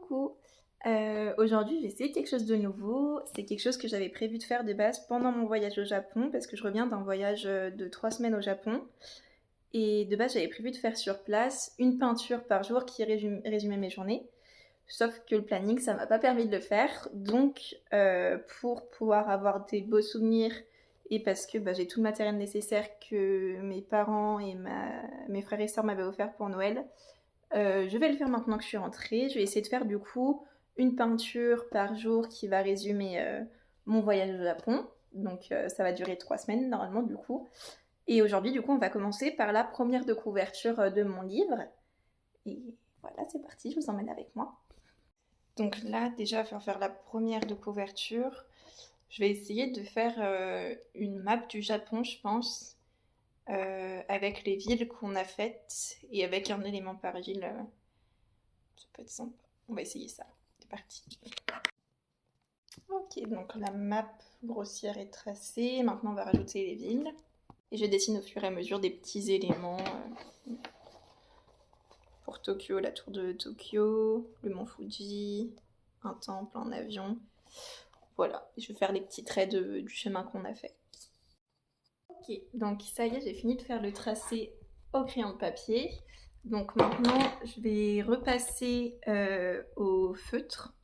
Coucou! Aujourd'hui, je vais essayer quelque chose de nouveau. C'est quelque chose que j'avais prévu de faire de base pendant mon voyage au Japon, parce que je reviens d'un voyage de 3 semaines au Japon. Et de base, j'avais prévu de faire sur place une peinture par jour qui résumait mes journées. Sauf que le planning, ça m'a pas permis de le faire. Donc, pour pouvoir avoir des beaux souvenirs et parce que j'ai tout le matériel nécessaire que mes parents et mes frères et sœurs m'avaient offert pour Noël, je vais le faire maintenant que je suis rentrée. Je vais essayer de faire du coup une peinture par jour qui va résumer mon voyage au Japon. Donc ça va durer 3 semaines normalement du coup. Et aujourd'hui du coup on va commencer par la première de couverture de mon livre. Et voilà, c'est parti, je vous emmène avec moi. Donc là déjà pour faire la première de couverture, je vais essayer de faire une map du Japon je pense. Avec les villes qu'on a faites et avec un élément par ville. Ça peut être sympa. On va essayer ça. C'est parti. Ok, donc la map grossière est tracée. Maintenant, on va rajouter les villes. Et je dessine au fur et à mesure des petits éléments. Pour Tokyo, la tour de Tokyo, le mont Fuji, un temple, un avion. Voilà, et je vais faire les petits traits du chemin qu'on a fait. Ok, donc ça y est, j'ai fini de faire le tracé au crayon de papier. Donc maintenant, je vais repasser au feutre.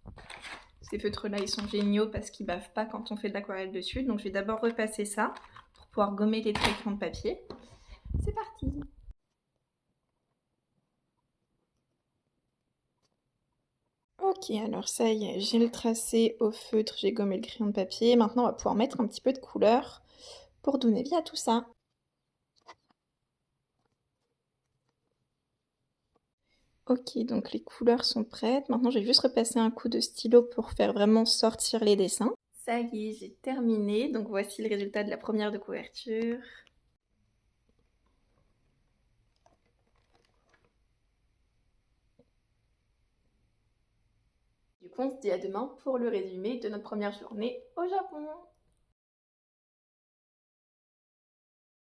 Ces feutres-là, ils sont géniaux parce qu'ils bavent pas quand on fait de l'aquarelle dessus. Donc je vais d'abord repasser ça pour pouvoir gommer les traits crayons de papier. C'est parti! Ok, alors ça y est, j'ai le tracé au feutre, j'ai gommé le crayon de papier. Maintenant, on va pouvoir mettre un petit peu de couleur pour donner vie à tout ça. Ok, donc les couleurs sont prêtes. Maintenant, je vais juste repasser un coup de stylo pour faire vraiment sortir les dessins. Ça y est, j'ai terminé. Donc voici le résultat de la première de couverture. Du coup, on se dit à demain pour le résumé de notre première journée au Japon.